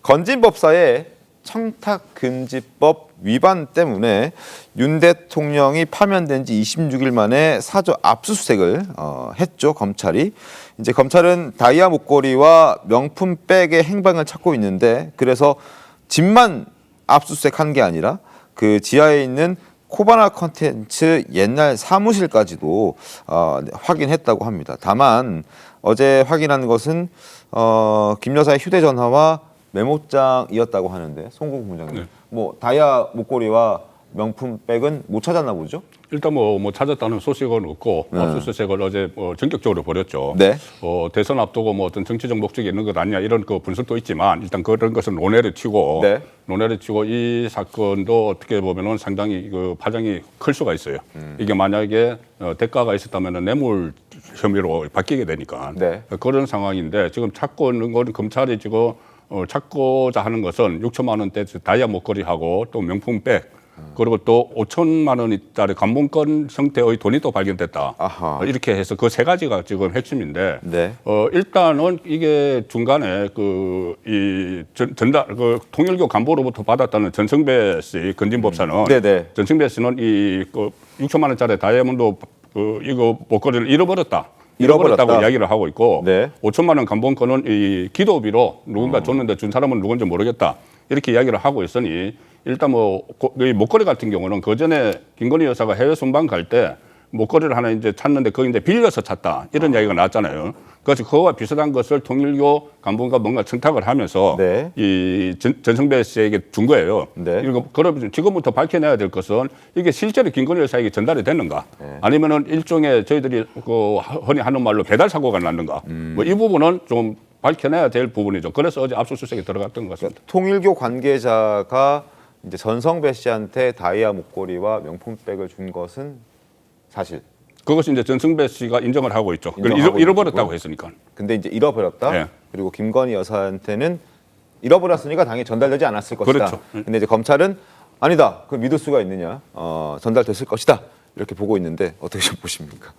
건진법사의 청탁금지법 위반 때문에 윤 대통령이 파면된 지 26일 만에 사저 압수수색을 했죠, 검찰이. 이제 검찰은 다이아 목걸이와 명품백의 행방을 찾고 있는데, 그래서 집만 압수수색한 게 아니라 그 지하에 있는 코바나 컨텐츠 옛날 사무실까지도 확인했다고 합니다. 다만 어제 확인한 것은 김 여사의 휴대전화와 메모장이었다고 하는데, 송국 부장님, 네. 뭐 다이아 목걸이와 명품백은 못 찾았나 보죠? 일단 뭐 찾았다는 소식은 없고 압수수색을 어제 전격적으로 벌였죠. 네. 대선 앞두고 뭐 어떤 정치적 목적이 있는 것 아니냐 이런 그 분석도 있지만 일단 그런 것은 논외를 치고 네. 논외를 치고 이 사건도 어떻게 보면은 상당히 그 파장이 클 수가 있어요. 이게 만약에 대가가 있었다면은 뇌물 혐의로 바뀌게 되니까 네. 그런 상황인데 지금 찾고 있는 건 검찰이 지금 찾고자 하는 것은 6천만 원대 다이아 목걸이하고 또 명품백 그리고 또 5천만 원짜리 감봉권 형태의 돈이 또 발견됐다. 아하. 이렇게 해서 그 세 가지가 지금 핵심인데 네. 일단은 이게 중간에 전달 통일교 간부로부터 받았다는 전승배 씨 건진법사는 네네. 전승배 씨는 6천만 원짜리 다이아몬드 이거 목걸이를 잃어버렸다고 이야기를 하고 있고 네. 5천만 원 감봉권은 이 기도비로 누군가 줬는데 준 사람은 누군지 모르겠다 이렇게 이야기를 하고 있으니 일단 이 목걸이 같은 경우는 그 전에 김건희 여사가 해외 순방 갈 때 목걸이를 하나 이제 찾는데 그거 이제 빌려서 찾다 이런 이야기가 나왔잖아요. 그래서 그거와 비슷한 것을 통일교 간부가 뭔가 청탁을 하면서 네. 이 전승배 씨에게 준 거예요. 네. 그리고 그럼 지금부터 밝혀내야 될 것은 이게 실제로 김건희 여사에게 전달이 됐는가, 네. 아니면은 일종의 저희들이 흔히 하는 말로 배달 사고가 났는가, 뭐 이 부분은 좀 밝혀내야 될 부분이죠. 그래서 어제 압수수색에 들어갔던 것 같습니다. 통일교 관계자가 이제 전성배 씨한테 다이아 목걸이와 명품백을 준 것은 사실. 그것이 이제 전승배 씨가 인정을 하고 있죠. 인정하고 잃어버렸다고 있고요. 했으니까. 근데 이제 잃어버렸다. 네. 그리고 김건희 여사한테는 잃어버렸으니까 당연히 전달되지 않았을 것이다. 그렇죠. 근데 이제 검찰은 아니다. 그 믿을 수가 있느냐. 전달됐을 것이다. 이렇게 보고 있는데 어떻게 좀 보십니까?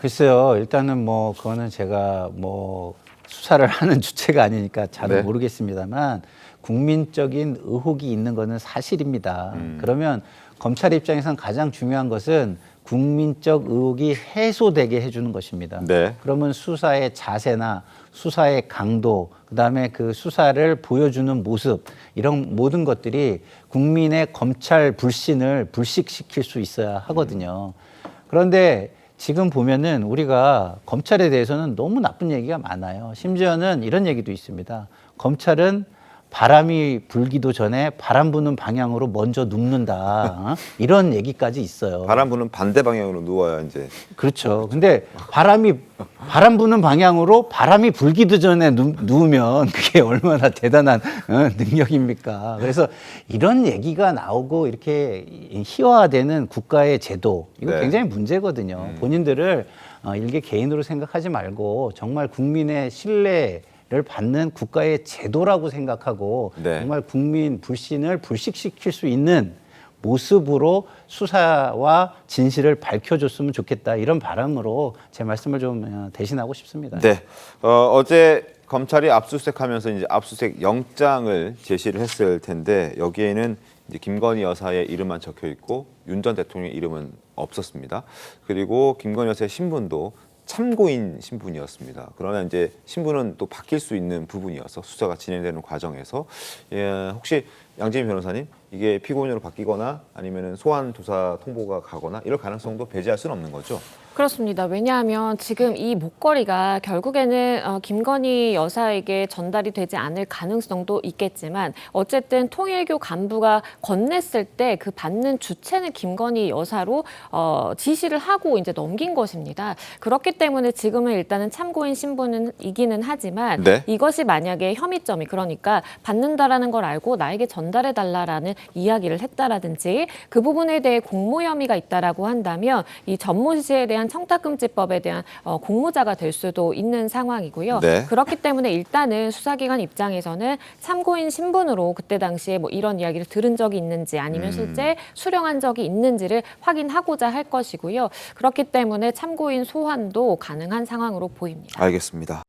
글쎄요. 일단은 뭐 그거는 제가 뭐 수사를 하는 주체가 아니니까 잘은 네. 모르겠습니다만 국민적인 의혹이 있는 거는 사실입니다. 그러면 검찰 입장에서는 가장 중요한 것은 국민적 의혹이 해소되게 해주는 것입니다. 네. 그러면 수사의 자세나 수사의 강도, 그다음에 그 수사를 보여주는 모습, 이런 모든 것들이 국민의 검찰 불신을 불식시킬 수 있어야 하거든요. 그런데 지금 보면은 우리가 검찰에 대해서는 너무 나쁜 얘기가 많아요. 심지어는 이런 얘기도 있습니다. 검찰은 바람이 불기도 전에 바람 부는 방향으로 먼저 눕는다. 이런 얘기까지 있어요. 바람 부는 반대 방향으로 누워야 이제. 그렇죠. 근데 바람 부는 방향으로 바람이 불기도 전에 누우면 그게 얼마나 대단한 능력입니까? 그래서 이런 얘기가 나오고 이렇게 희화화되는 국가의 제도, 이거 네. 굉장히 문제거든요. 본인들을 일개 개인으로 생각하지 말고 정말 국민의 신뢰를 받는 국가의 제도라고 생각하고 네. 정말 국민 불신을 불식시킬 수 있는 모습으로 수사와 진실을 밝혀줬으면 좋겠다, 이런 바람으로 제 말씀을 좀 대신하고 싶습니다. 네. 어제 검찰이 압수수색하면서 이제 압수수색 영장을 제시를 했을 텐데 여기에는 이제 김건희 여사의 이름만 적혀 있고 윤 전 대통령의 이름은 없었습니다. 그리고 김건희 여사의 신분도 참고인 신분이었습니다. 그러나 이제 신분은 또 바뀔 수 있는 부분이어서 수사가 진행되는 과정에서 혹시 양재민 변호사님, 이게 피고인으로 바뀌거나 아니면은 소환 조사 통보가 가거나 이럴 가능성도 배제할 수는 없는 거죠? 그렇습니다. 왜냐하면 지금 이 목걸이가 결국에는 김건희 여사에게 전달이 되지 않을 가능성도 있겠지만 어쨌든 통일교 간부가 건넸을 때 그 받는 주체는 김건희 여사로 지시를 하고 이제 넘긴 것입니다. 그렇기 때문에 지금은 일단은 참고인 신분이기는 하지만 네. 이것이 만약에 혐의점이, 그러니까 받는다라는 걸 알고 나에게 전달해달라라는 이야기를 했다라든지 그 부분에 대해 공모 혐의가 있다라고 한다면 이 전모시에 대한 청탁금지법에 대한 공모자가 될 수도 있는 상황이고요. 네. 그렇기 때문에 일단은 수사기관 입장에서는 참고인 신분으로 그때 당시에 뭐 이런 이야기를 들은 적이 있는지 아니면 실제 수령한 적이 있는지를 확인하고자 할 것이고요. 그렇기 때문에 참고인 소환도 가능한 상황으로 보입니다. 알겠습니다.